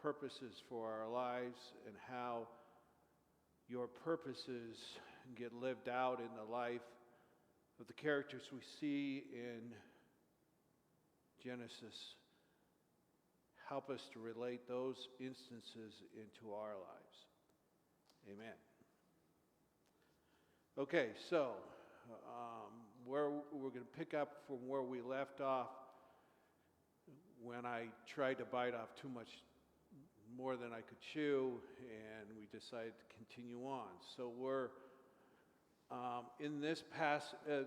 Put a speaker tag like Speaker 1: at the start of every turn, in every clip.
Speaker 1: purposes for our lives and how your purposes get lived out in the life of the characters we see in Genesis. Help us to relate those instances into our lives. Amen. Okay, so where we're going to pick up from where we left off when I tried to bite off too much more than I could chew, and we decided to continue on. So we're in this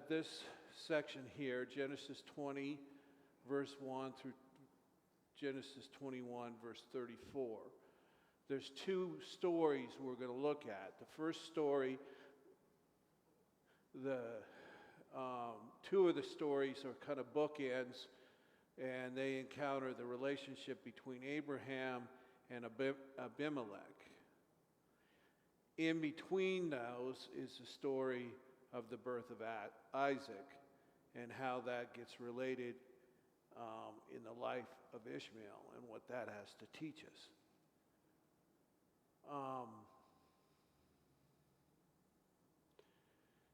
Speaker 1: this section here, Genesis 20, verse 1 through Genesis 21, verse 34. There's two stories we're going to look at. The first story, two of the stories are kind of bookends, and they encounter the relationship between Abraham and Abimelech. In between those is the story of the birth of Isaac and how that gets related in the life of Ishmael and what that has to teach us.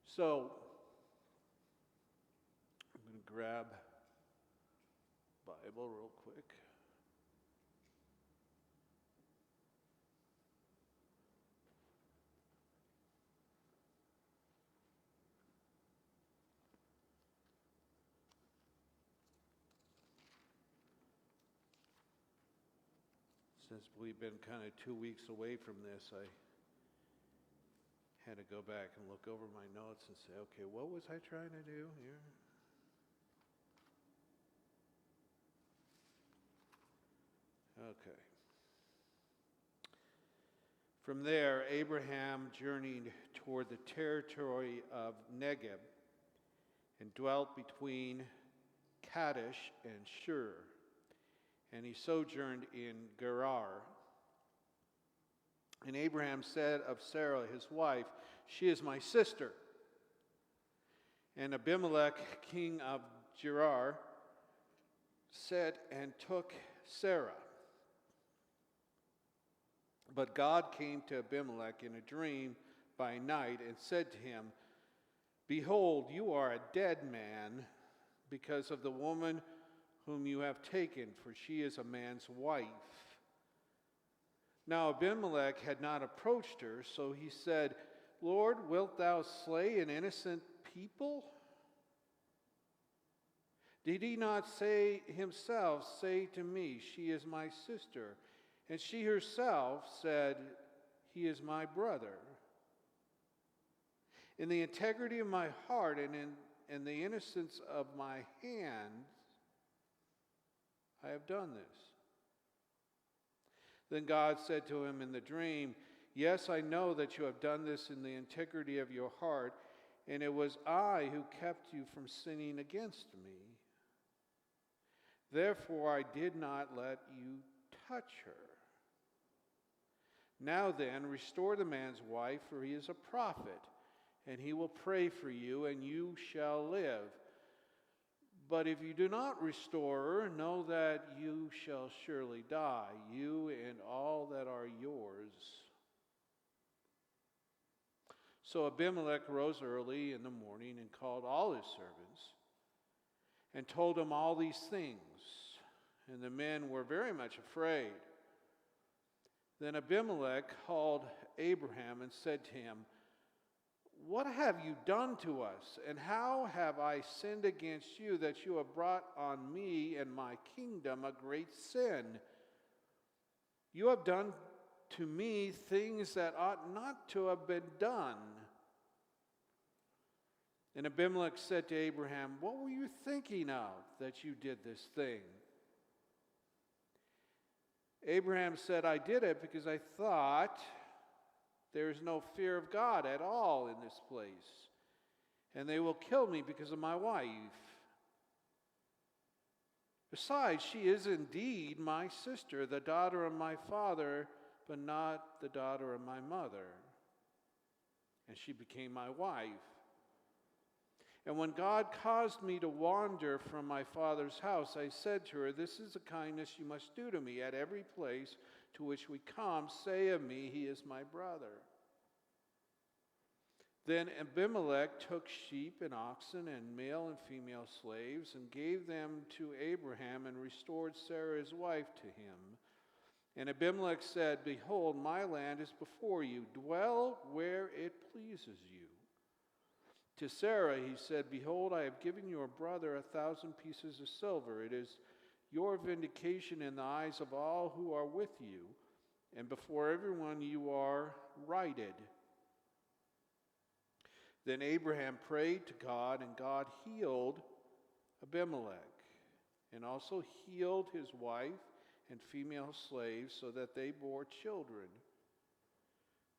Speaker 1: So I'm going to grab Bible real quick. Since we've been kind of 2 weeks away from this, I had to go back and look over my notes and say, okay, what was I trying to do here? Okay. From there, Abraham journeyed toward the territory of Negev and dwelt between Kadesh and Shur. And he sojourned in Gerar. And Abraham said of Sarah, his wife, "She is my sister." And Abimelech, king of Gerar, said and took Sarah. But God came to Abimelech in a dream by night and said to him, "Behold, you are a dead man because of the woman whom you have taken, for she is a man's wife." Now Abimelech had not approached her, so he said, "Lord, wilt thou slay an innocent people? Did he not say to me, she is my sister? And she herself said, he is my brother. In the integrity of my heart and in the innocence of my hands, I have done this." Then God said to him in the dream, "Yes, I know that you have done this in the integrity of your heart, and it was I who kept you from sinning against me. Therefore I did not let you touch her. Now then, restore the man's wife, for he is a prophet, and he will pray for you, and you shall live. But if you do not restore her, know that you shall surely die, you and all that are yours." So Abimelech rose early in the morning and called all his servants and told them all these things. And the men were very much afraid. Then Abimelech called Abraham and said to him, "What have you done to us, and how have I sinned against you that you have brought on me and my kingdom a great sin? You have done to me things that ought not to have been done." And Abimelech said to Abraham, "What were you thinking of that you did this thing?" Abraham said, "I did it because I thought, there is no fear of God at all in this place, and they will kill me because of my wife. Besides, she is indeed my sister, the daughter of my father, but not the daughter of my mother. And she became my wife. And when God caused me to wander from my father's house, I said to her, this is a kindness you must do to me. At every place to which we come, say of me, he is my brother. Then Abimelech took sheep and oxen and male and female slaves and gave them to Abraham and restored Sarah his wife to him. And Abimelech said, behold, my land is before you. Dwell where it pleases you. To Sarah he said, behold, I have given your brother 1,000 pieces of silver. It is your vindication in the eyes of all who are with you, and before everyone you are righted. Then Abraham prayed to God, and God healed Abimelech, and also healed his wife and female slaves, so that they bore children.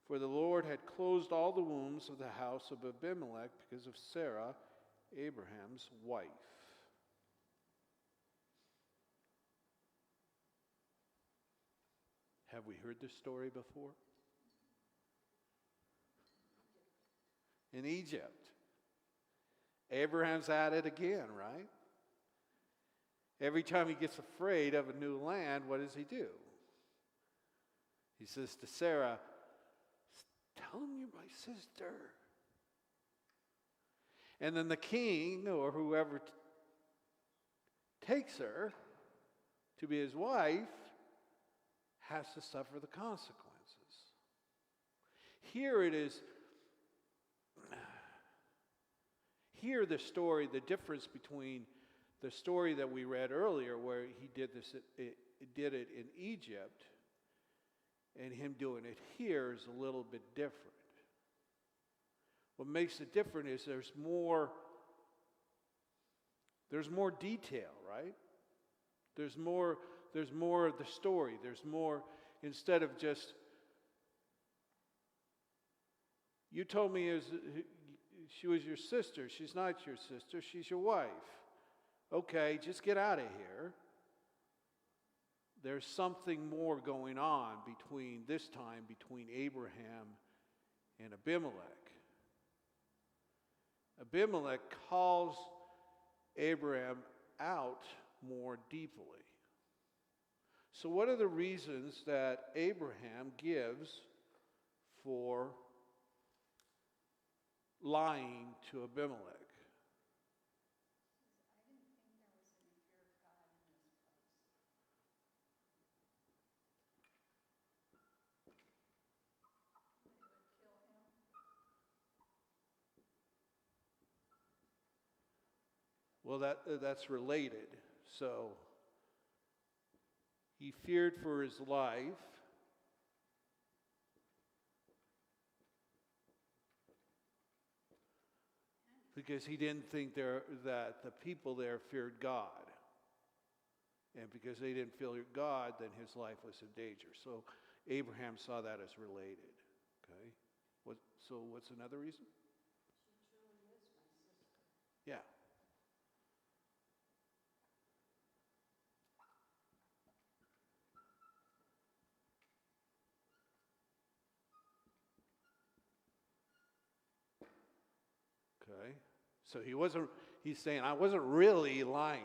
Speaker 1: For the Lord had closed all the wombs of the house of Abimelech because of Sarah, Abraham's wife. Have we heard this story before? In Egypt. Abraham's at it again, right? Every time he gets afraid of a new land, what does he do? He says to Sarah, tell him you're my sister. And then the king, or whoever takes her to be his wife, has to suffer the consequences. Here it is. Here the story, the difference between the story that we read earlier, where he did it in Egypt, and him doing it here is a little bit different. What makes it different is there's more detail, right? There's more of the story. There's more, instead of just, you told me she was your sister. She's not your sister. She's your wife. Okay, just get out of here. There's something more going on between Abraham and Abimelech. Abimelech calls Abraham out more deeply. So what are the reasons that Abraham gives for lying to Abimelech? Well, that's related. So he feared for his life. Because he didn't think that the people there feared God. And because they didn't fear God, then his life was in danger. So Abraham saw that as related. Okay? So what's another reason?
Speaker 2: She truly is my sister.
Speaker 1: Yeah. Okay. So he's saying, I wasn't really lying.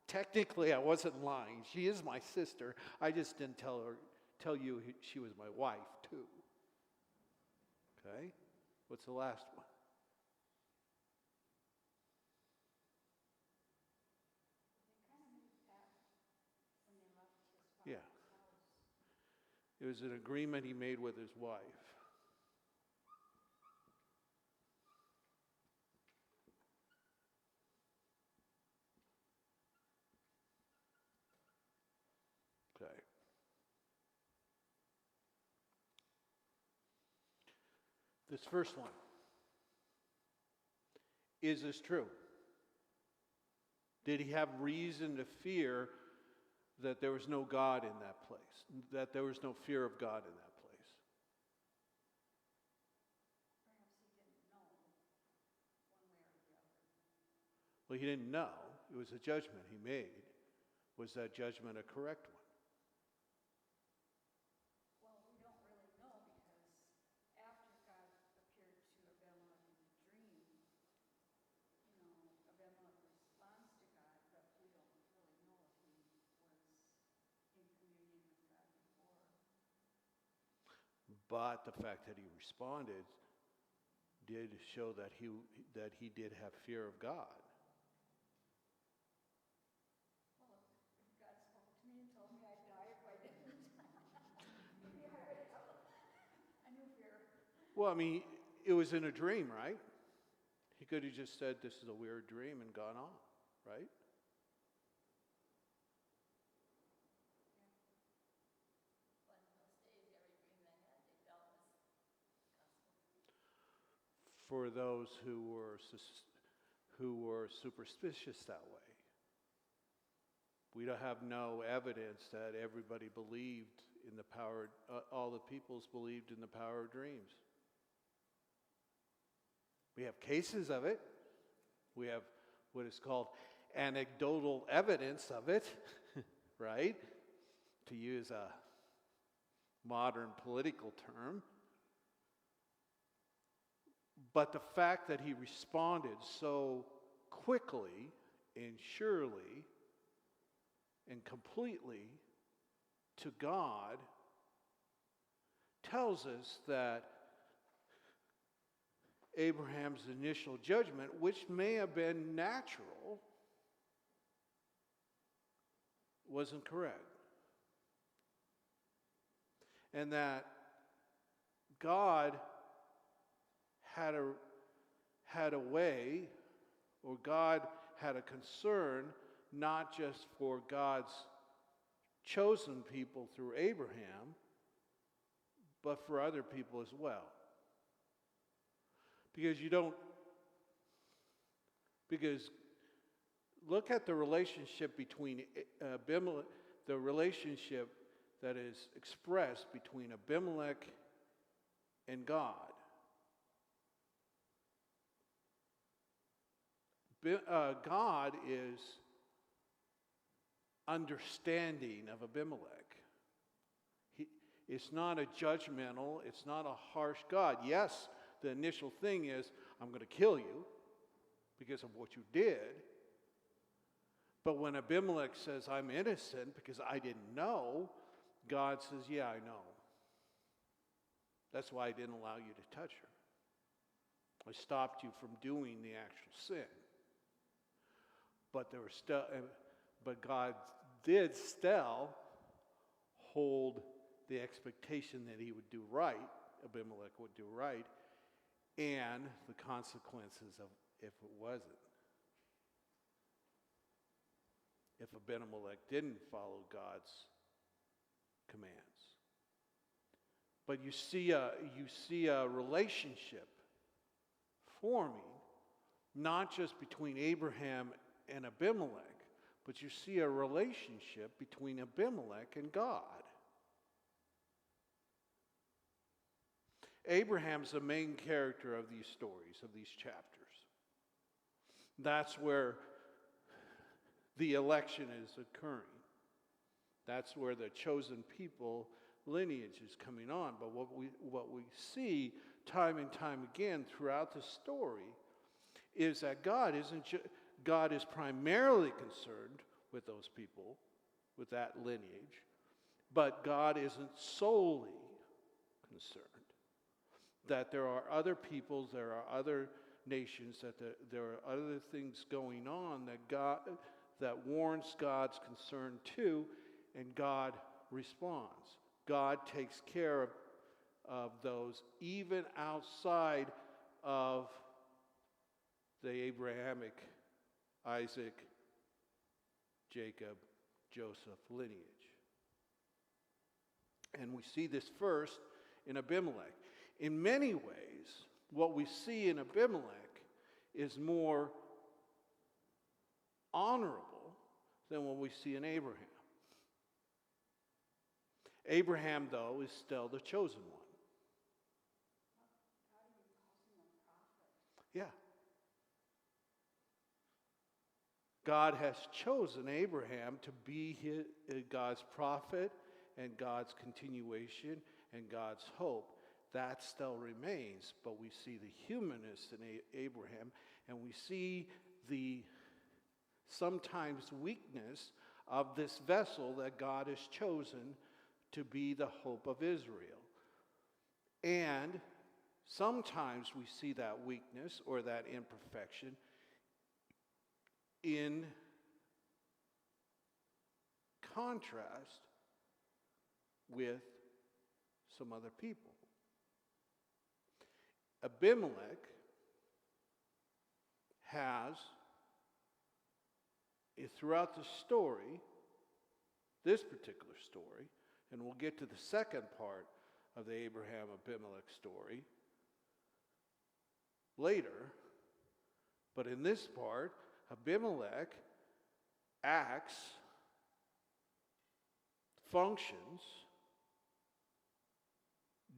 Speaker 1: Technically, I wasn't lying. She is my sister. I just didn't tell you she was my wife, too. Okay? What's the last one?
Speaker 2: They kind of made a pact when they left his father's
Speaker 1: Yeah.
Speaker 2: house.
Speaker 1: It was an agreement he made with his wife. Okay. This first one. Is this true? Did he have reason to fear that there was no God in that place? That there was no fear of God in that place?
Speaker 2: Perhaps he didn't know one way or the other.
Speaker 1: Well, he didn't know. It was a judgment he made. Was that judgment a correct one?
Speaker 2: Well, we don't really know because after God appeared to Abimelech in a dream,
Speaker 1: But the fact that he responded did show that he did have fear of God.
Speaker 2: Well, if God spoke to me and told me I'd die if I didn't, maybe I would have a new fear.
Speaker 1: Well, I mean, it was in a dream, right? He could have just said, this is a weird dream, and gone on, right?
Speaker 2: But in those days, every dream they had, they felt was gospel.
Speaker 1: For those who were superstitious that way. We don't have no evidence that everybody believed in the power, all the peoples believed in the power of dreams. We have cases of it. We have what is called anecdotal evidence of it, right? To use a modern political term. But the fact that he responded so quickly and surely and completely to God tells us that Abraham's initial judgment, which may have been natural, wasn't correct. And that God had a way, or God had a concern, not just for God's chosen people through Abraham, but for other people as well. Because look at the relationship between Abimelech, the relationship that is expressed between Abimelech and God. God is understanding of Abimelech. It's not a judgmental, it's not a harsh God. Yes, the initial thing is, I'm going to kill you because of what you did. But when Abimelech says, I'm innocent because I didn't know, God says, yeah, I know. That's why I didn't allow you to touch her. I stopped you from doing the actual sin. But God did still hold the expectation that he would do right, Abimelech would do right, and the consequences of if it wasn't. If Abimelech didn't follow God's commands. But you see a relationship forming, not just between Abraham and Abimelech, but you see a relationship between Abimelech and God. Abraham's the main character of these stories, of these chapters. That's where the election is occurring. That's where the chosen people lineage is coming on. But what we see time and time again throughout the story is that God is primarily concerned with those people, with that lineage, but God isn't solely concerned. That there are other peoples, there are other nations, that there are other things going on that warrants God's concern too, and God responds. God takes care of those even outside of the Abrahamic, Isaac, Jacob, Joseph lineage. And we see this first in Abimelech. In many ways, what we see in Abimelech is more honorable than what we see in Abraham. Abraham, though, is still the chosen one.
Speaker 2: God even calls him a prophet.
Speaker 1: Yeah. God has chosen Abraham to be God's prophet and God's continuation and God's hope. That still remains, but we see the humanness in Abraham, and we see the sometimes weakness of this vessel that God has chosen to be the hope of Israel. And sometimes we see that weakness or that imperfection in contrast with some other people. Abimelech has, throughout the story, this particular story, and we'll get to the second part of the Abraham-Abimelech story later, but in this part, Abimelech acts, functions,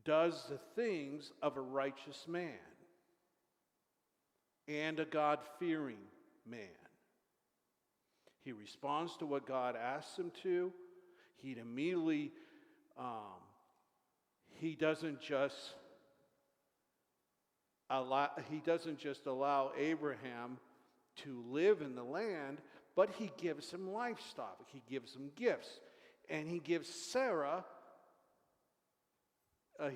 Speaker 1: does the things of a righteous man and a God-fearing man. He responds to what God asks him to. He immediately, he doesn't just allow Abraham to live in the land, but he gives him livestock. He gives him gifts. And he gives Sarah,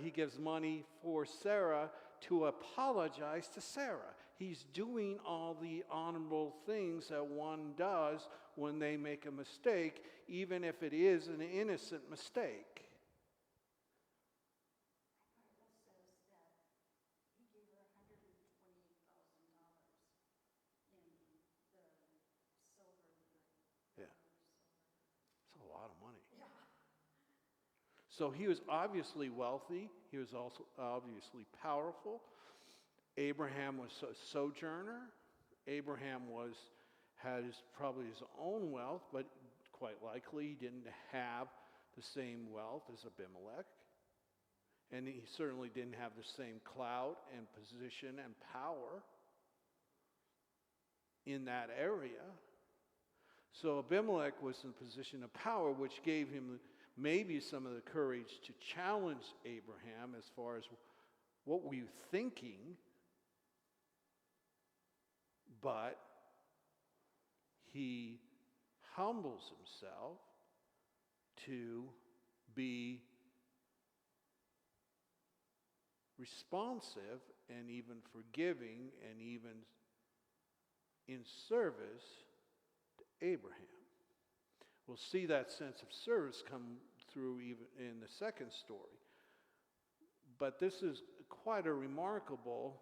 Speaker 1: he gives money for Sarah to apologize to Sarah. He's doing all the honorable things that one does when they make a mistake, even if it is an innocent mistake. So he was obviously wealthy. He was also obviously powerful. Abraham was a sojourner. Abraham had probably his own wealth, but quite likely he didn't have the same wealth as Abimelech. And he certainly didn't have the same clout and position and power in that area. So Abimelech was in a position of power, which gave him maybe some of the courage to challenge Abraham as far as what were you thinking, but he humbles himself to be responsive and even forgiving and even in service to Abraham. We'll see that sense of service come through even in the second story. But this is quite a remarkable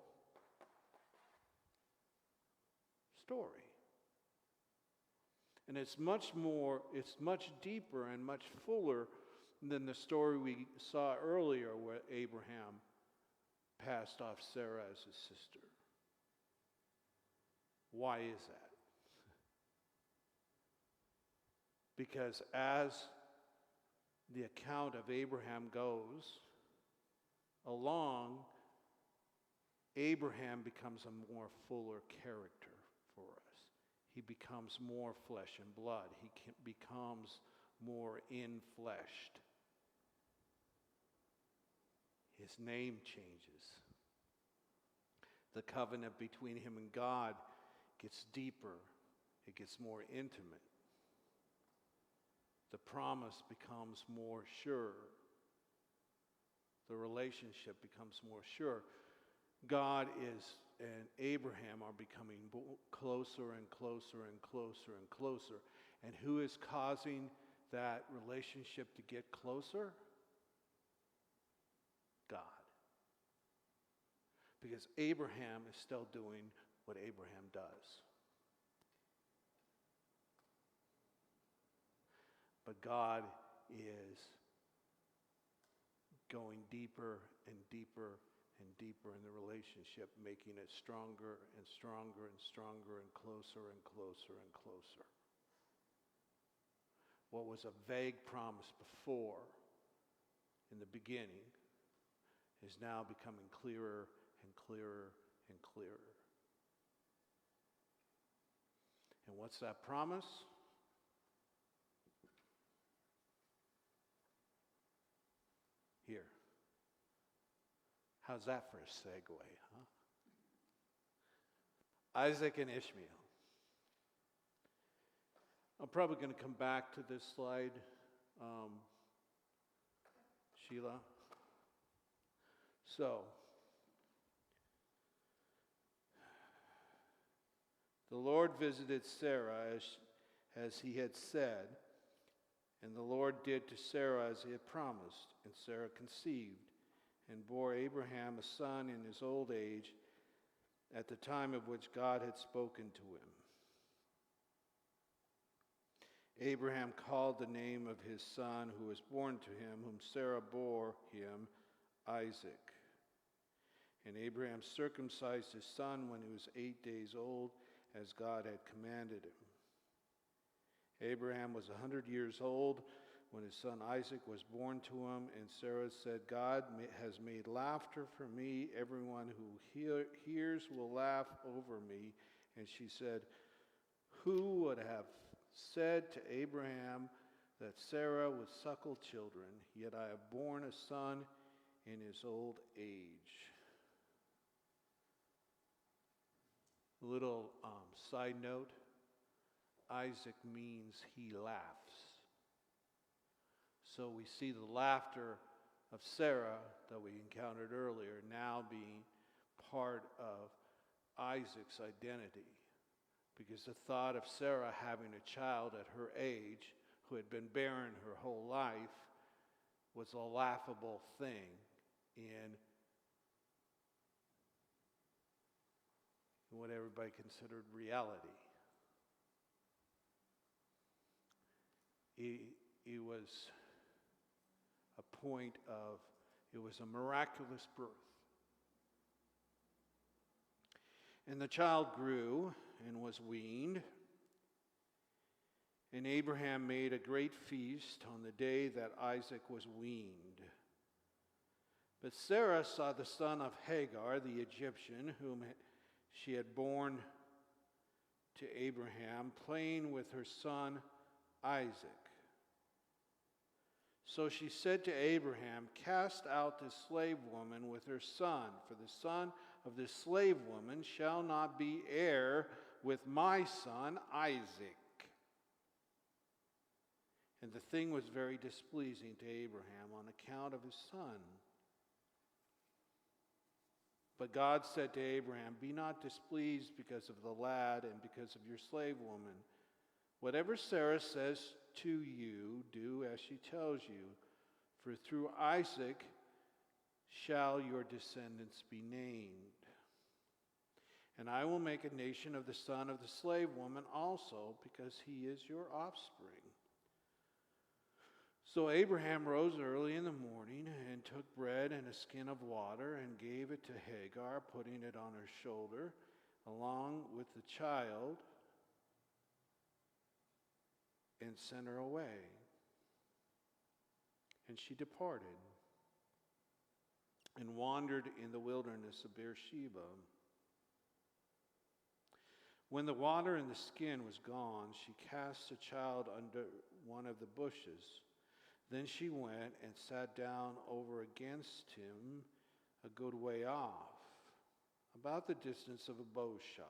Speaker 1: story. And it's much deeper and much fuller than the story we saw earlier where Abraham passed off Sarah as his sister. Why is that? Because as the account of Abraham goes along, Abraham becomes a more fuller character for us. He becomes more flesh and blood. He becomes more infleshed. His name changes. The covenant between him and God gets deeper. It gets more intimate. The promise becomes more sure. The relationship becomes more sure. God and Abraham are becoming closer and closer and closer and closer. And who is causing that relationship to get closer? God. Because Abraham is still doing what Abraham does. But God is going deeper and deeper and deeper in the relationship, making it stronger and stronger and stronger and closer and closer and closer. What was a vague promise before, in the beginning, is now becoming clearer and clearer and clearer. And what's that promise? Here. How's that for a segue, huh? Isaac and Ishmael. I'm probably going to come back to this slide, Sheila. So, the Lord visited Sarah as he had said, and the Lord did to Sarah as he had promised. And Sarah conceived and bore Abraham a son in his old age, at the time of which God had spoken to him. Abraham called the name of his son who was born to him, whom Sarah bore him, Isaac. And Abraham circumcised his son when he was 8 days old, as God had commanded him. Abraham was 100 years old when his son Isaac was born to him, and Sarah said, God has made laughter for me. Everyone who hears will laugh over me. And she said, who would have said to Abraham that Sarah would suckle children? Yet I have borne a son in his old age. A little side note, Isaac means he laughs. So we see the laughter of Sarah that we encountered earlier now being part of Isaac's identity. Because the thought of Sarah having a child at her age who had been barren her whole life was a laughable thing in what everybody considered reality. It was a point of, it was a miraculous birth. And the child grew and was weaned. And Abraham made a great feast on the day that Isaac was weaned. But Sarah saw the son of Hagar, the Egyptian, whom she had borne to Abraham, playing with her son Isaac. So she said to Abraham, cast out this slave woman with her son, for the son of this slave woman shall not be heir with my son Isaac. And the thing was very displeasing to Abraham on account of his son. But God said to Abraham, be not displeased because of the lad and because of your slave woman. Whatever Sarah says to you, do as she tells you, for through Isaac shall your descendants be named. And I will make a nation of the son of the slave woman also, because he is your offspring. So Abraham rose early in the morning and took bread and a skin of water and gave it to Hagar, putting it on her shoulder, along with the child, and sent her away. And she departed and wandered in the wilderness of Beersheba. When the water in the skin was gone, she cast the child under one of the bushes. Then she went and sat down over against him a good way off, about the distance of a bow shot.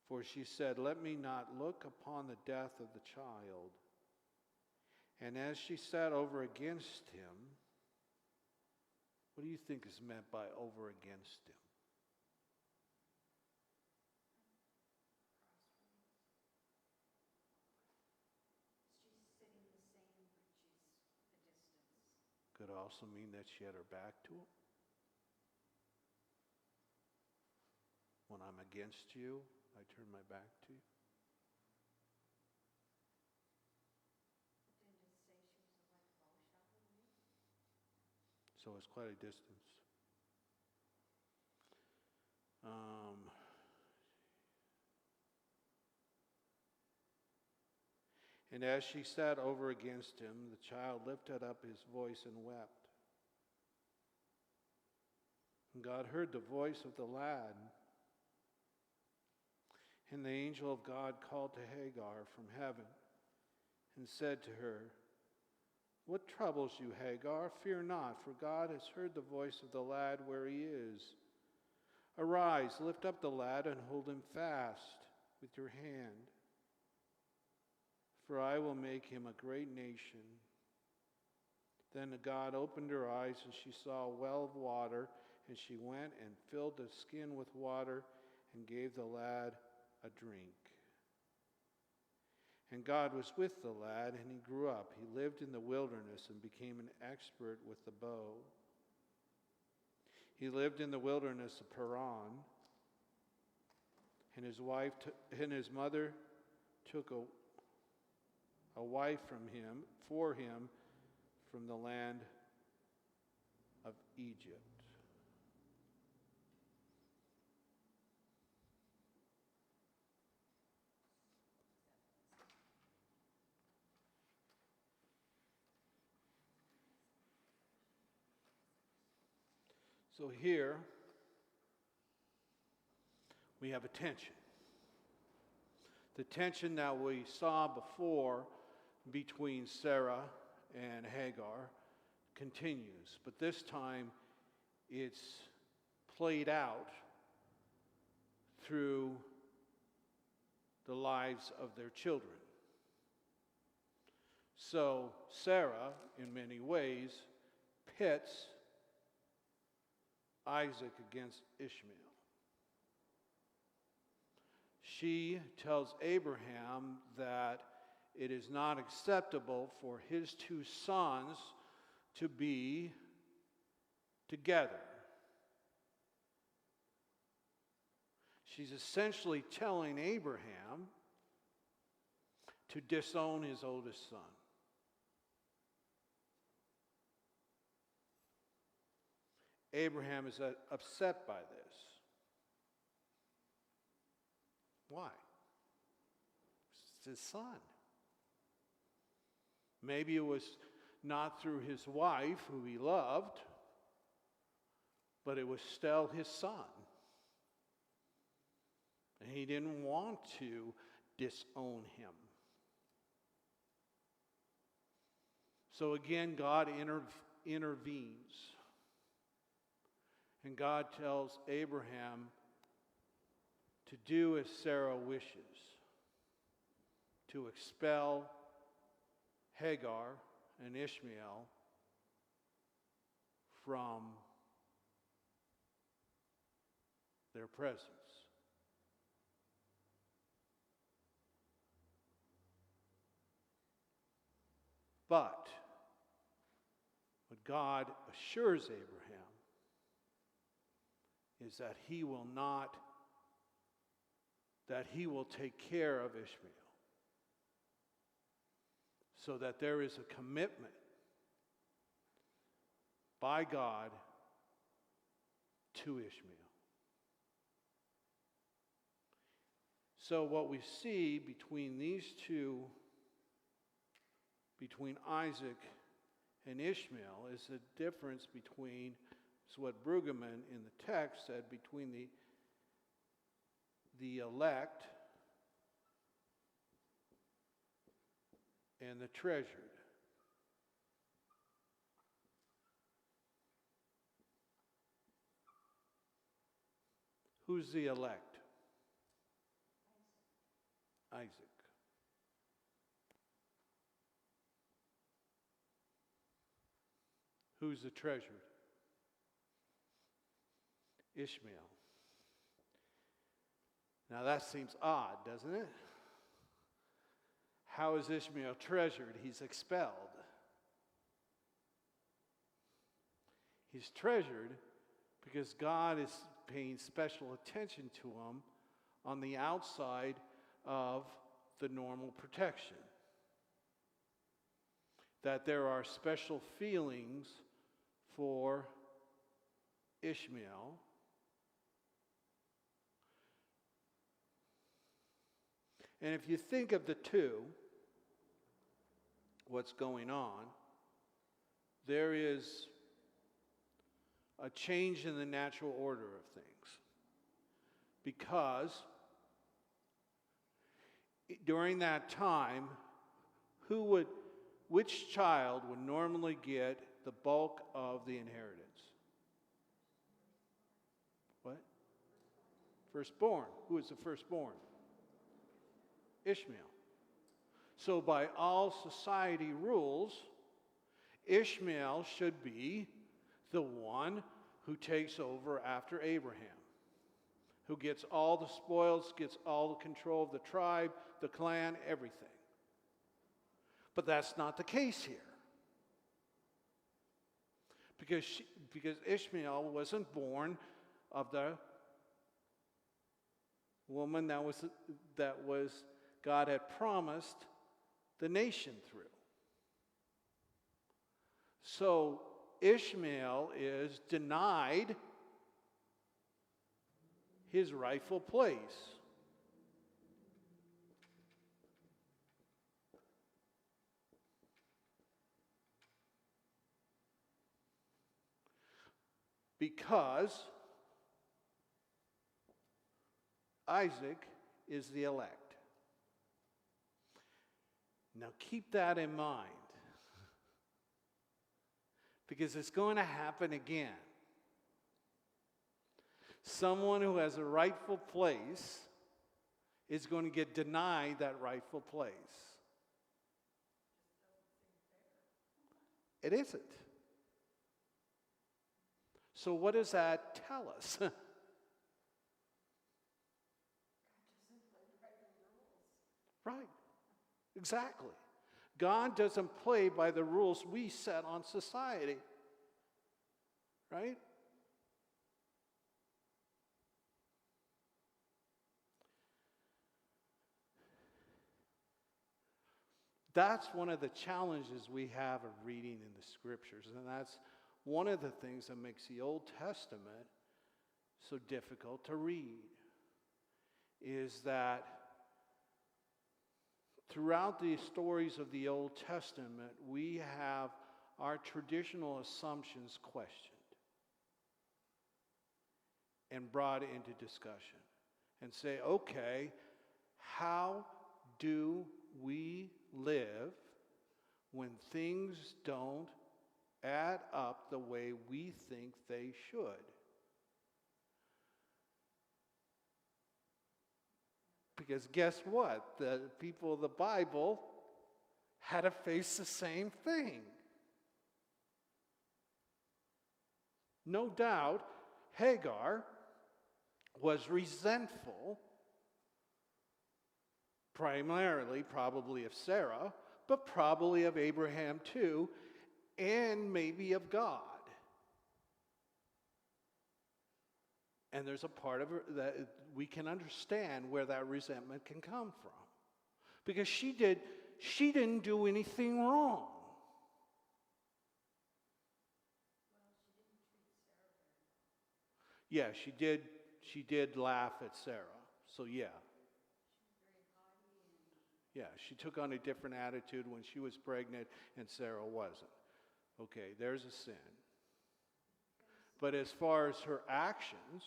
Speaker 1: For she said, let me not look upon the death of the child. And as she sat over against him, what do you think is meant by over against him?
Speaker 2: She's sitting the same, but she's a distance.
Speaker 1: Could also mean that she had her back to him. When I'm against you, I turn my back to you.
Speaker 2: Didn't it say she was like a bow shot away?
Speaker 1: So it's quite a distance. And as she sat over against him, the child lifted up his voice and wept. And God heard the voice of the lad. And the angel of God called to Hagar from heaven and said to her, what troubles you, Hagar? Fear not, for God has heard the voice of the lad where he is. Arise, lift up the lad and hold him fast with your hand. For I will make him a great nation. Then God opened her eyes, and she saw a well of water, and she went and filled the skin with water and gave the lad a drink. And God was with the lad, and he grew up. He lived in the wilderness and became an expert with the bow. He lived in the wilderness of Paran, and his mother took a wife for him from the land of Egypt. So here we have a tension. The tension that we saw before between Sarah and Hagar continues, but this time it's played out through the lives of their children. So Sarah, in many ways, pits Isaac against Ishmael. She tells Abraham that it is not acceptable for his two sons to be together. She's essentially telling Abraham to disown his oldest son. Abraham is upset by this. Why? It's his son. Maybe it was not through his wife, who he loved, but it was still his son. And he didn't want to disown him. So again, God intervenes. And God tells Abraham to do as Sarah wishes, to expel Hagar and Ishmael from their presence. But what God assures Abraham is that he will take care of Ishmael. So that there is a commitment by God to Ishmael. So what we see between these two, between Isaac and Ishmael, is the difference between, is what Brueggemann in the text said, between the elect and the treasured. Who's the elect? Isaac. Who's the treasured? Ishmael. Now that seems odd, doesn't it? How is Ishmael treasured? He's expelled. He's treasured because God is paying special attention to him on the outside of the normal protection. That there are special feelings for Ishmael. And if you think of the two, what's going on, there is a change in the natural order of things. Because during that time, which child would normally get the bulk of the inheritance? What? Firstborn. Who is the firstborn? Ishmael. So by all society rules, Ishmael should be the one who takes over after Abraham, who gets all the spoils, gets all the control of the tribe, the clan, everything. But that's not the case here. Because Ishmael wasn't born of the woman that was God had promised the nation through. So Ishmael is denied his rightful place. Because Isaac is the elect. Now keep that in mind, because it's going to happen again. Someone who has a rightful place is going to get denied that rightful place. It isn't. So what does that tell us? Right. Exactly. God doesn't play by the rules we set on society. Right? That's one of the challenges we have of reading in the scriptures, and that's one of the things that makes the Old Testament so difficult to read, is that throughout the stories of the Old Testament, we have our traditional assumptions questioned and brought into discussion and say, okay, how do we live when things don't add up the way we think they should? Because guess what? The people of the Bible had to face the same thing. No doubt, Hagar was resentful, primarily probably of Sarah, but probably of Abraham too, and maybe of God. And there's a part of her that we can understand where that resentment can come from. Because she didn't do anything wrong. Yeah, she did laugh at Sarah. So yeah. Yeah, she took on a different attitude when she was pregnant and Sarah wasn't. Okay, there's a sin. But as far as her actions,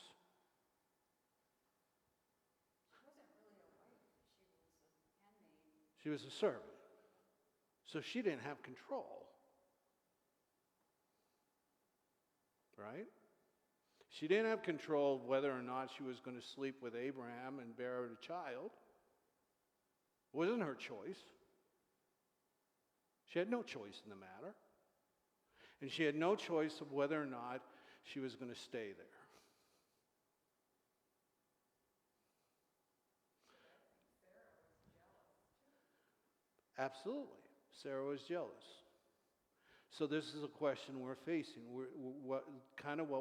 Speaker 1: she was a servant. So she didn't have control. Right? She didn't have control of whether or not she was going to sleep with Abraham and bear a child. It wasn't her choice. She had no choice in the matter. And she had no choice of whether or not she was going to stay there. Absolutely. Sarah was jealous. So this is a question we're facing. What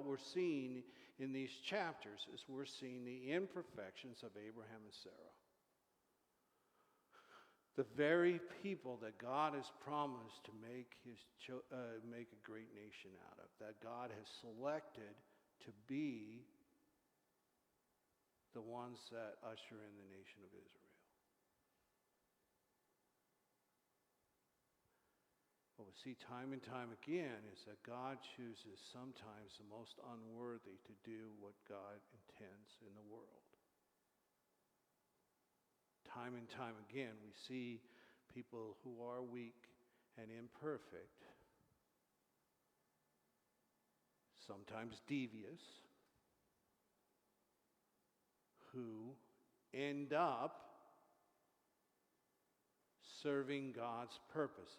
Speaker 1: we're seeing in these chapters is we're seeing the imperfections of Abraham and Sarah. The very people that God has promised to make a great nation out of, that God has selected to be the ones that usher in the nation of Israel. What we see time and time again is that God chooses sometimes the most unworthy to do what God intends in the world. Time and time again, we see people who are weak and imperfect, sometimes devious, who end up serving God's purposes.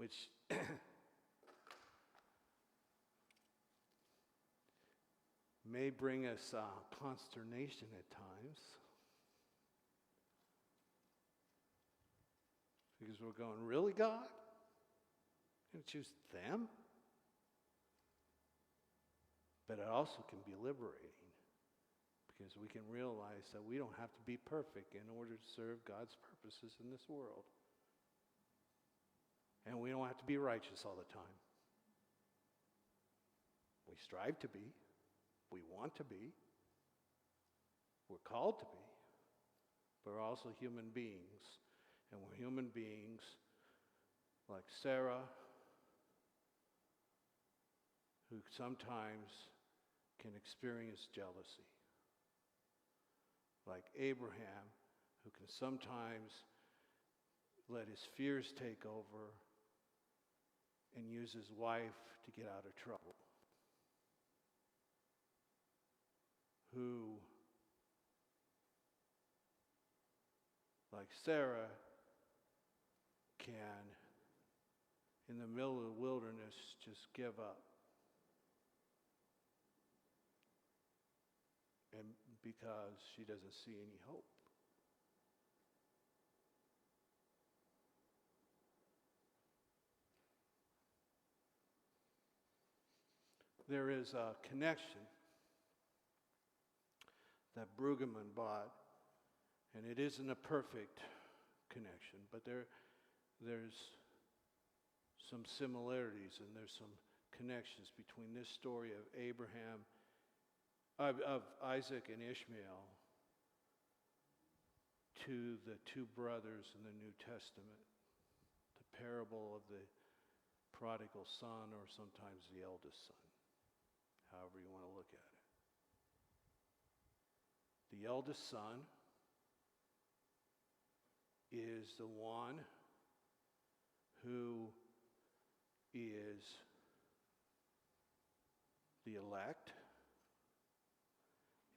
Speaker 1: which may bring us consternation at times, because we're going, really, God? You're going to choose them? But it also can be liberating, because we can realize that we don't have to be perfect in order to serve God's purposes in this world. And we don't have to be righteous all the time. We strive to be. We want to be. We're called to be. But we're also human beings. And we're human beings like Sarah, who sometimes can experience jealousy. Like Abraham, who can sometimes let his fears take over and use his wife to get out of trouble. Who, like Sarah, can, in the middle of the wilderness, just give up. And because she doesn't see any hope. There is a connection that Brueggemann bought, and it isn't a perfect connection, but there's some similarities and there's some connections between this story of Abraham, of Isaac and Ishmael, to the two brothers in the New Testament, the parable of the prodigal son, or sometimes the eldest son, however you want to look at it. The eldest son is the one who is the elect,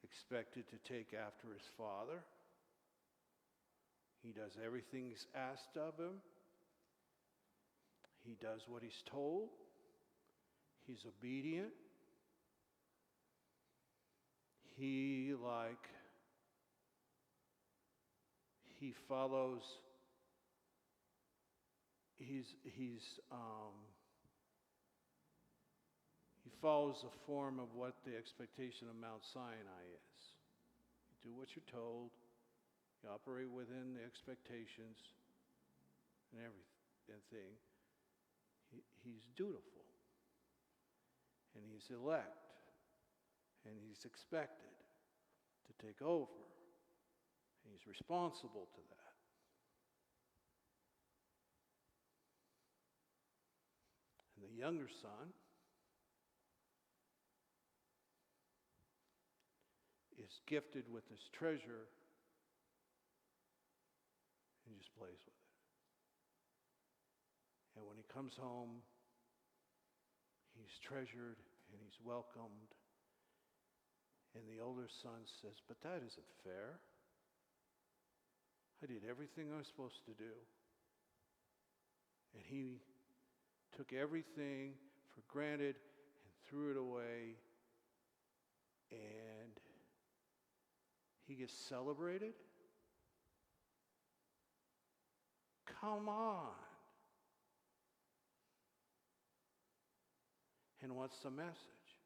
Speaker 1: expected to take after his father. He does everything he's asked of him. He does what he's told. He's obedient. He follows, he follows the form of what the expectation of Mount Sinai is. You do what you're told, you operate within the expectations and everything. He's dutiful, and he's elect, and he's expected to take over. He's responsible to that. And the younger son is gifted with this treasure and just plays with it. And when he comes home, he's treasured and he's welcomed. And the older son says, "But that isn't fair. I did everything I was supposed to do." And he took everything for granted and threw it away. And he gets celebrated? Come on. And what's the message?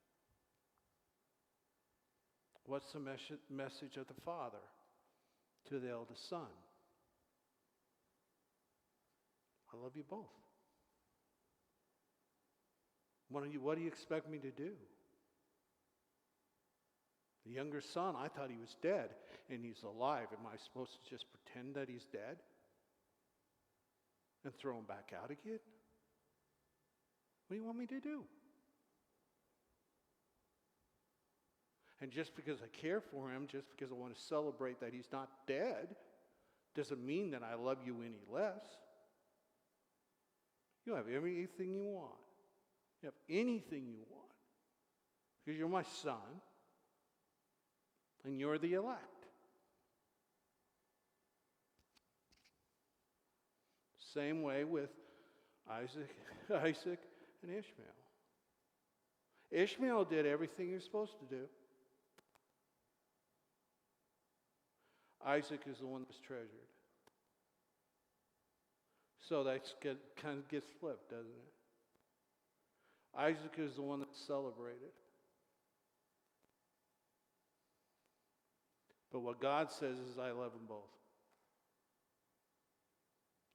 Speaker 1: What's the message of the father to the eldest son? I love you both. What do you expect me to do? The younger son, I thought he was dead, and he's alive. Am I supposed to just pretend that he's dead and throw him back out again? What do you want me to do? And just because I care for him, just because I want to celebrate that he's not dead, doesn't mean that I love you any less. You have everything you want. You have anything you want. Because you're my son, and you're the elect. Same way with Isaac, and Ishmael. Ishmael did everything he was supposed to do. Isaac is the one that's treasured. So that kind of gets flipped, doesn't it? Isaac is the one that's celebrated. But what God says is, I love them both.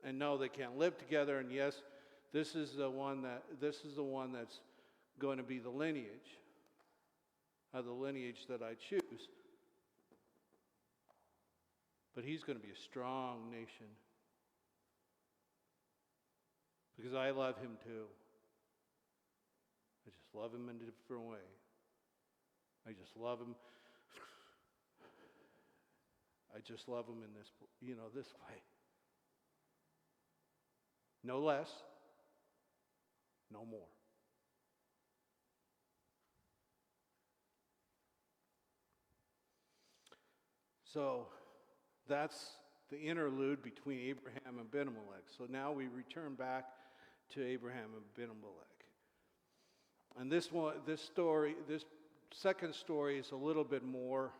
Speaker 1: And no, they can't live together. And yes, this is the one that's going to be the lineage that I choose. But he's going to be a strong nation. Because I love him too. I just love him in a different way. I just love him. I just love him in this, this way. No less, no more. So that's the interlude between Abraham and Abimelech. So now we return back to Abraham and Abimelech. And this second story is a little bit more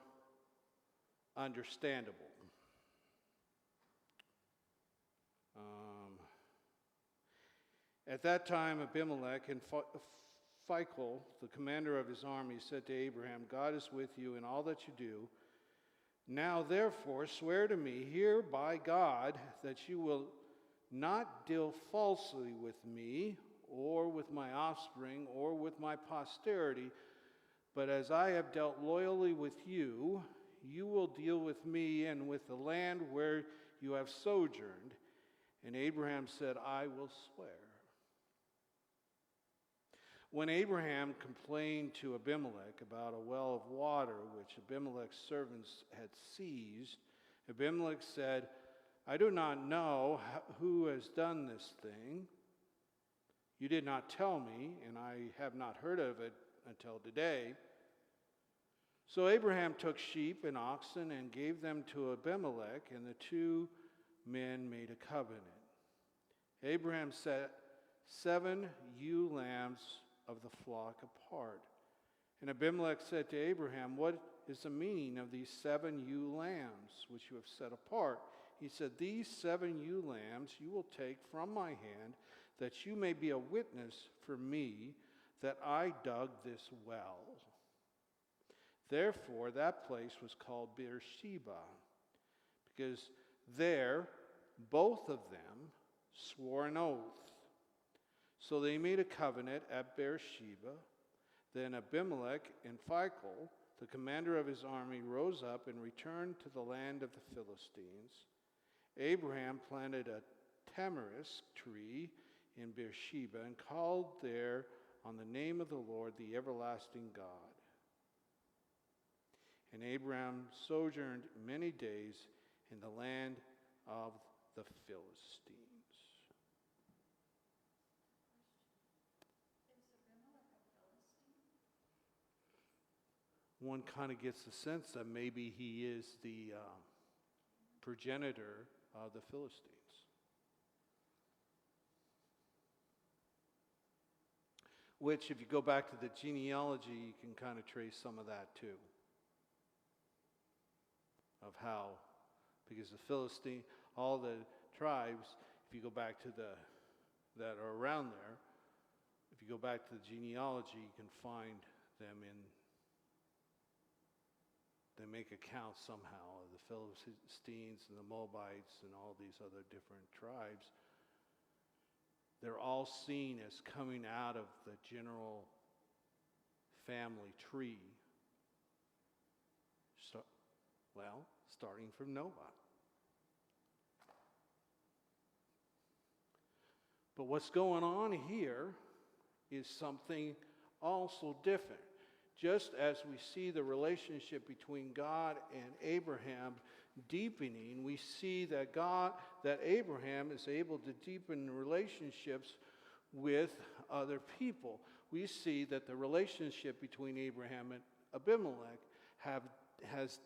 Speaker 1: understandable. At that time, Abimelech and Phicol, the commander of his army, said to Abraham, God is with you in all that you do. Now, therefore, swear to me here by God that you will not deal falsely with me or with my offspring or with my posterity, but as I have dealt loyally with you, you will deal with me and with the land where you have sojourned. And Abraham said, I will swear. When Abraham complained to Abimelech about a well of water which Abimelech's servants had seized, Abimelech said, I do not know who has done this thing. You did not tell me, and I have not heard of it until today. So Abraham took sheep and oxen and gave them to Abimelech, and the two men made a covenant. Abraham set 7 ewe lambs of the flock apart. And Abimelech said to Abraham, what is the meaning of these 7 ewe lambs which you have set apart? He said, these 7 ewe lambs you will take from my hand, that you may be a witness for me that I dug this well. Therefore that place was called Beersheba, because there both of them swore an oath. So they made a covenant at Beersheba. Then Abimelech and Phicol, the commander of his army, rose up and returned to the land of the Philistines. Abraham planted a tamarisk tree in Beersheba and called there on the name of the Lord, the everlasting God. And Abraham sojourned many days in the land of the Philistines. One kind of gets the sense that maybe he is the progenitor of the Philistines. Which, if you go back to the genealogy, you can kind of trace some of that too. Of how, because the Philistine, all the tribes, if you go back to that are around there, if you go back to the genealogy, you can find them in. They make account somehow of the Philistines and the Moabites and all these other different tribes. They're all seen as coming out of the general family tree. So, starting from Noah. But what's going on here is something also different. Just as we see the relationship between God and Abraham deepening, we see that Abraham is able to deepen relationships with other people. We see that the relationship between Abraham and Abimelech has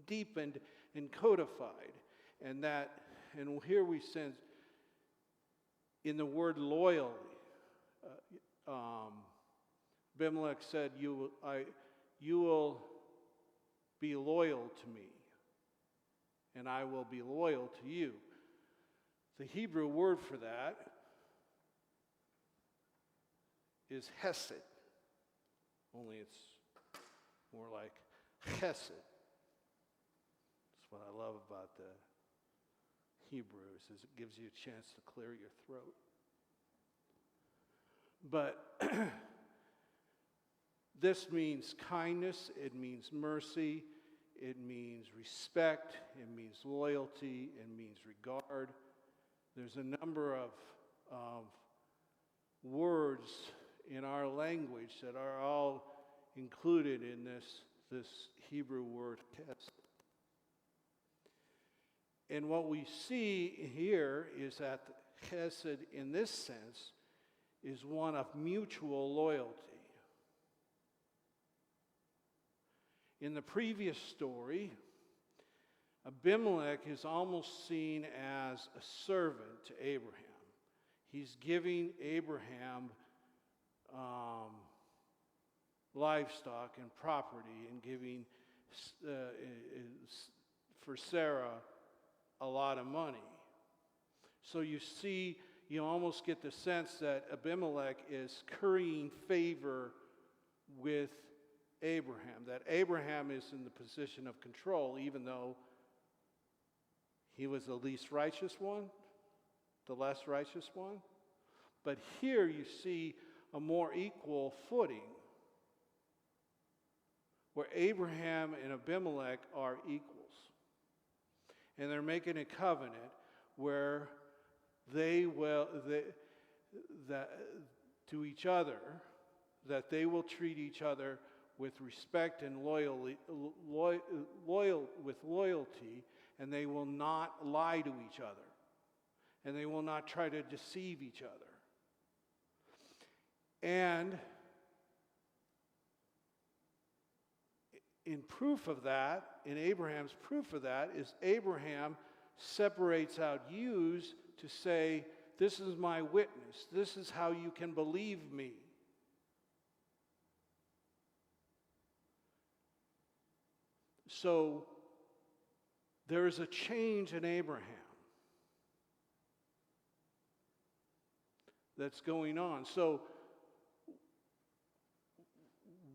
Speaker 1: deepened and codified. And here we sense in the word loyal, Abimelech said, you will be loyal to me, and I will be loyal to you. The Hebrew word for that is hesed, only it's more like chesed. That's what I love about the Hebrews, is it gives you a chance to clear your throat. But this means kindness, it means mercy, it means respect, it means loyalty, it means regard. There's a number of words in our language that are all included in this Hebrew word chesed. And what we see here is that chesed, in this sense, is one of mutual loyalty. In the previous story, Abimelech is almost seen as a servant to Abraham. He's giving Abraham livestock and property, and giving for Sarah a lot of money. So you almost get the sense that Abimelech is currying favor with Abraham, that Abraham is in the position of control, even though he was the least righteous one, the less righteous one. But here you see a more equal footing, where Abraham and Abimelech are equals. And they're making a covenant where to each other, that they will treat each other with respect and loyalty, and they will not lie to each other, and they will not try to deceive each other. And in proof of that, in Abraham's proof of that, is Abraham separates out ewes to say, this is my witness. This is how you can believe me. So there is a change in Abraham that's going on. So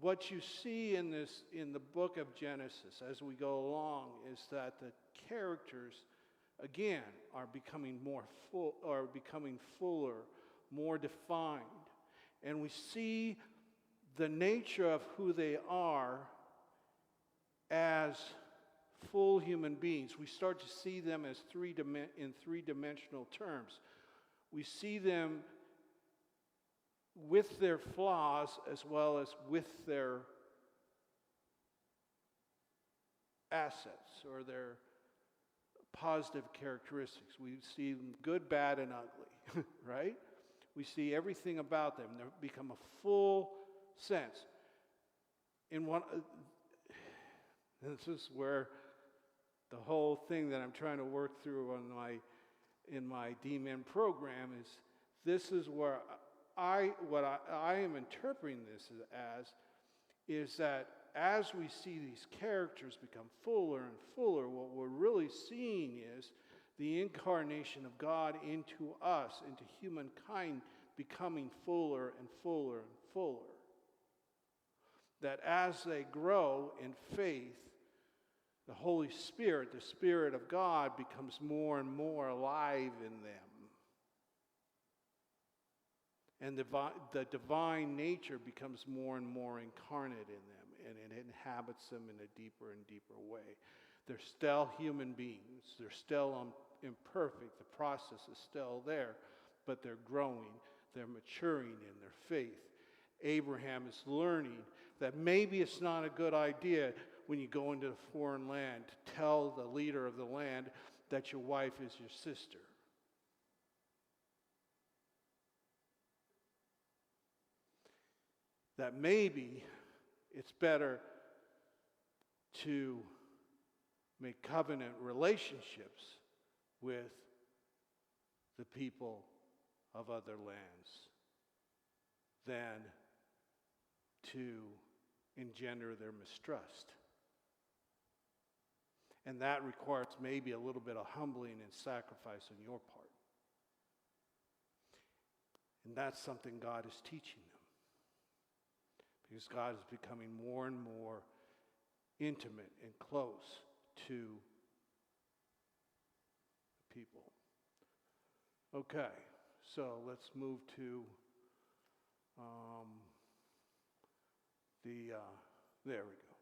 Speaker 1: what you see in the book of Genesis as we go along is that the characters, again, are becoming fuller, more defined. And we see the nature of who they are as full human beings. We start to see them as in three-dimensional terms. We see them with their flaws as well as with their assets or their positive characteristics. We see them good, bad, and ugly, right? We see everything about them. They become a full sense. This is where the whole thing that I'm trying to work through in my D-Min program is, this is where what I am interpreting this as is that as we see these characters become fuller and fuller, what we're really seeing is the incarnation of God into us, into humankind, becoming fuller and fuller and fuller. That as they grow in faith, the Holy Spirit, the Spirit of God, becomes more and more alive in them. And the divine nature becomes more and more incarnate in them, and it inhabits them in a deeper and deeper way. They're still human beings. They're still imperfect. The process is still there, but they're growing. They're maturing in their faith. Abraham is learning that maybe it's not a good idea when you go into a foreign land to tell the leader of the land that your wife is your sister. That maybe it's better to make covenant relationships with the people of other lands than to engender their mistrust. And that requires maybe a little bit of humbling and sacrifice on your part. And that's something God is teaching them. Because God is becoming more and more intimate and close to people. Okay, so let's move to there we go.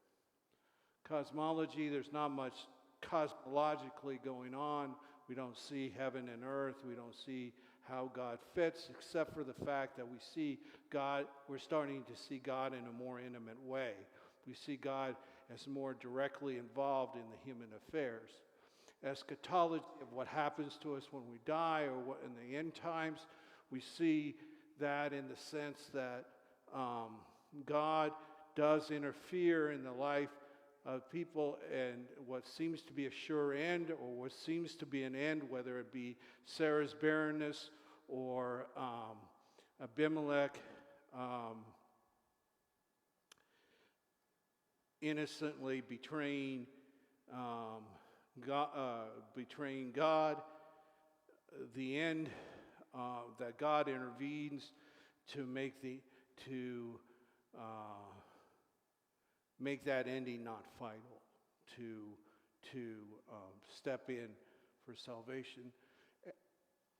Speaker 1: Cosmology, there's not much cosmologically going on. We don't see heaven and earth. We don't see how God fits, except for the fact that we see God, we're starting to see God in a more intimate way. We see God as more directly involved in the human affairs. Eschatology of what happens to us when we die or what in the end times, we see that in the sense that God does interfere in the life of people, and what seems to be a sure end or what seems to be an end, whether it be Sarah's barrenness or Abimelech innocently betraying God, the end that God intervenes to make that ending not final, to step in for salvation.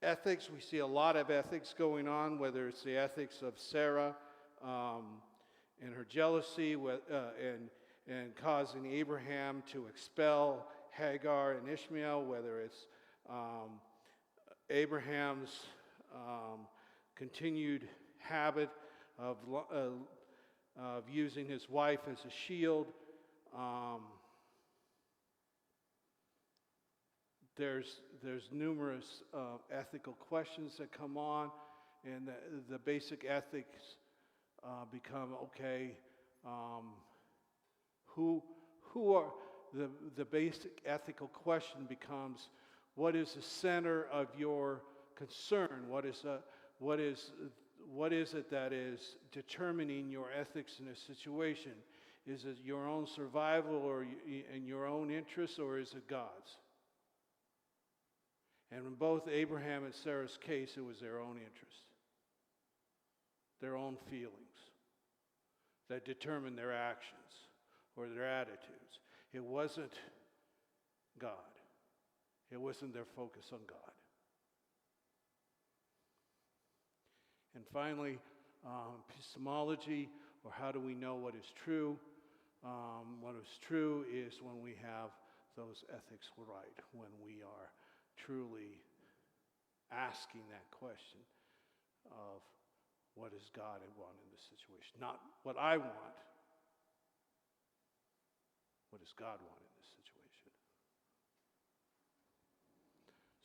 Speaker 1: Ethics, we see a lot of ethics going on, whether it's the ethics of Sarah and her jealousy and causing Abraham to expel Hagar and Ishmael, whether it's Abraham's continued habit of using his wife as a shield. There's numerous ethical questions that come on, and the basic ethics become, okay, who are the basic ethical question becomes, what is the center of your concern? What is it that is determining your ethics in a situation? Is it your own survival or in your own interests, or is it God's? And in both Abraham and Sarah's case, it was their own interest, their own feelings that determined their actions or their attitudes. It wasn't God. It wasn't their focus on God. And finally, epistemology, or how do we know what is true? What is true is when we have those ethics right, when we are truly asking that question of what does God want in this situation? Not what I want. What does God want in this situation?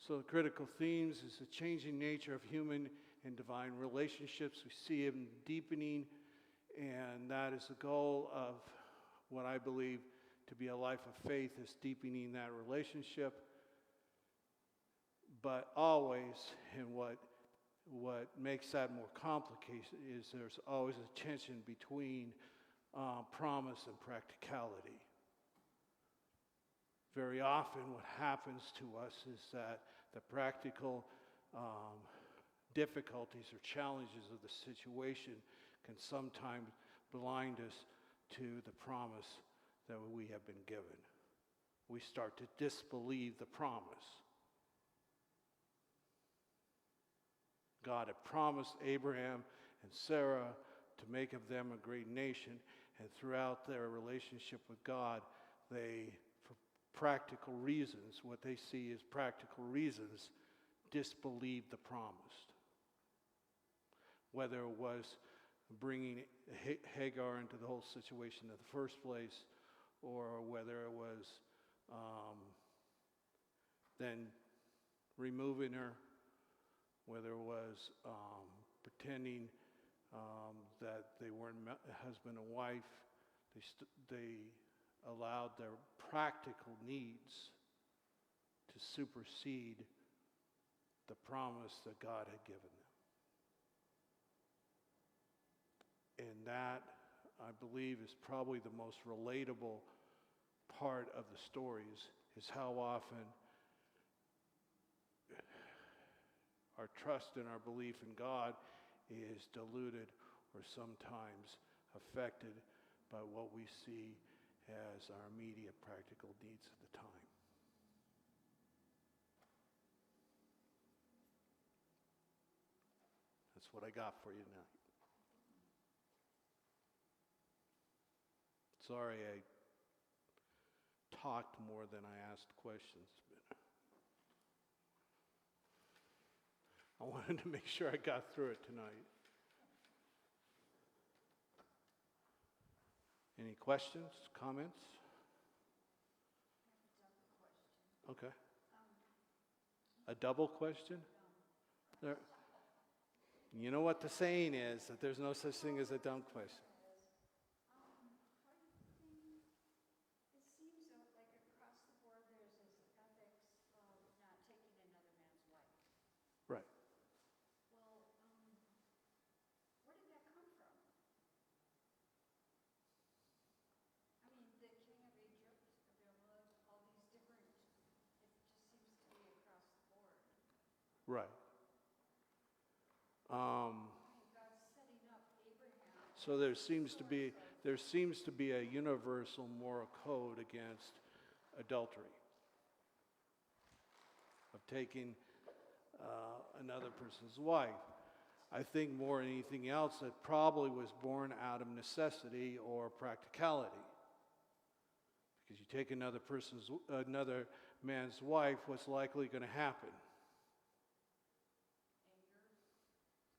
Speaker 1: So the critical themes is the changing nature of human and divine relationships. We see them deepening, and that is the goal of what I believe to be a life of faith, is deepening that relationship. But always, and what makes that more complicated is there's always a tension between promise and practicality. Very often what happens to us is that the practical difficulties or challenges of the situation can sometimes blind us to the promise that we have been given. We start to disbelieve the promise. God had promised Abraham and Sarah to make of them a great nation, and throughout their relationship with God, they, for practical reasons, what they see as practical reasons, disbelieved the promised. Whether it was bringing Hagar into the whole situation in the first place, or whether it was then removing her, whether it was pretending that they weren't husband and wife. They allowed their practical needs to supersede the promise that God had given them. And that, I believe, is probably the most relatable part of the stories, is how often our trust and our belief in God is diluted or sometimes affected by what we see as our immediate practical needs at the time. That's what I got for you tonight. Sorry I talked more than I asked questions, but I wanted to make sure I got through it tonight. Any questions, comments? Okay. A double question? There. You know what the saying is, that there's no such thing as a dumb question.
Speaker 2: It seems like across the board there's this ethics of not taking another man's wife.
Speaker 1: Right.
Speaker 2: Well, where did that come from? I mean, the king of Egypt, Abimelech, all these different, it just seems to be across the board.
Speaker 1: Right.
Speaker 2: God's setting up Abraham.
Speaker 1: So there seems to be a universal moral code against adultery, of taking another person's wife. I think more than anything else, it probably was born out of necessity or practicality. Because you take another man's wife, what's likely going to happen?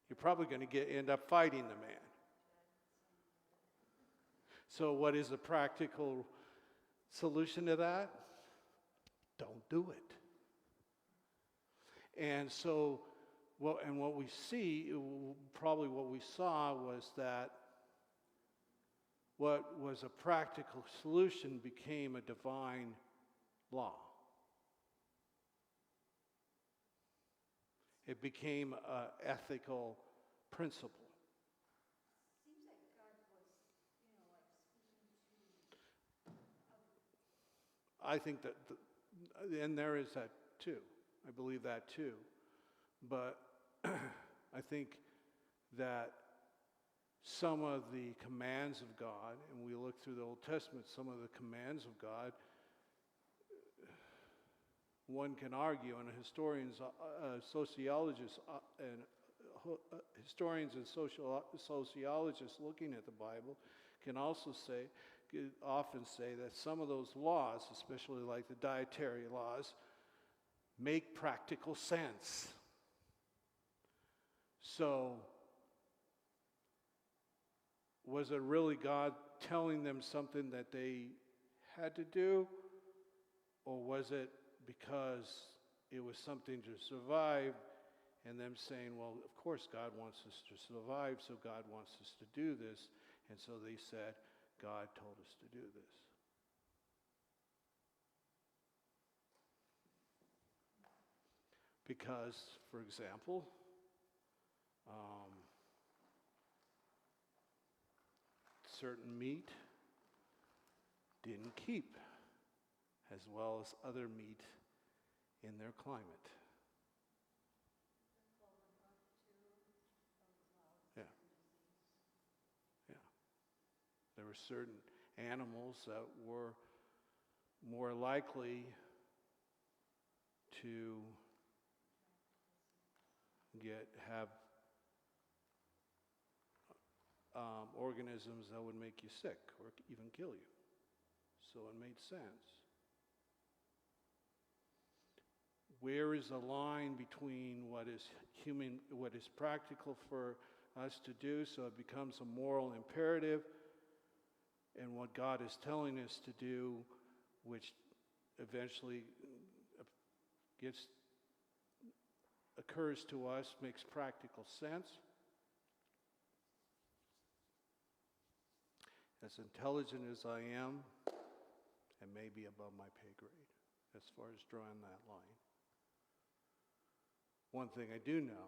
Speaker 1: You're probably going to end up fighting the man. So what is the practical solution to that? Don't do it. And so, what we see, probably what we saw, was that what was a practical solution became a divine law. It became an ethical principle.
Speaker 2: Seems like God was, speaking to
Speaker 1: I think that, and there is that too. I believe that too. But I think that some of the commands of God, and we look through the Old Testament, some of the commands of God, one can argue, and sociologists and sociologists looking at the Bible can often say that some of those laws, especially like the dietary laws, make practical sense. So, was it really God telling them something that they had to do? Or was it because it was something to survive, and them saying, well, of course God wants us to survive, so God wants us to do this, and so they said, God told us to do this. Because, for example, certain meat didn't keep as well as other meat in their climate. Yeah. Yeah. There were certain animals that were more likely to have organisms that would make you sick or even kill you. So it made sense. Where is the line between what is human, what is practical for us to do, so it becomes a moral imperative, and what God is telling us to do, which eventually occurs to us, makes practical sense? As intelligent as I am, it may be above my pay grade as far as drawing that line. One thing I do know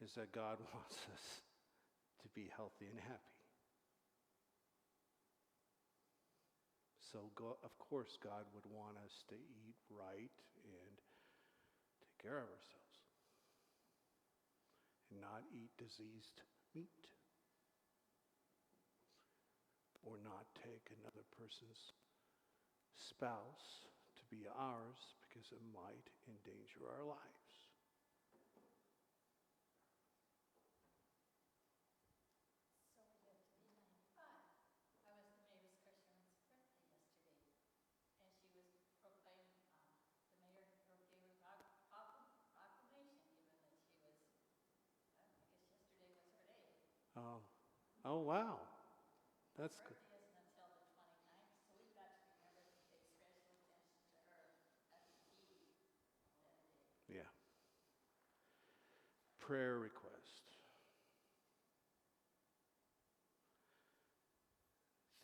Speaker 1: is that God wants us to be healthy and happy. So, of course, God would want us to eat right and take care of ourselves and not eat diseased meat or not take another person's spouse to be ours because it might endanger our lives.
Speaker 2: So we live to be 95. I was the mayor's Christian's birthday yesterday, and she was proclaimed, the mayor gave a proclamation given that she was, I guess yesterday was her day.
Speaker 1: Oh, wow. That's
Speaker 2: Her
Speaker 1: good.
Speaker 2: birthday isn't until the 29th, so we've got to remember to pay special attention to her at the TV that day.
Speaker 1: Yeah. Prayer request.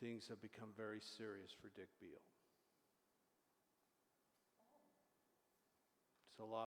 Speaker 1: Things have become very serious for Dick Beale. It's a lot.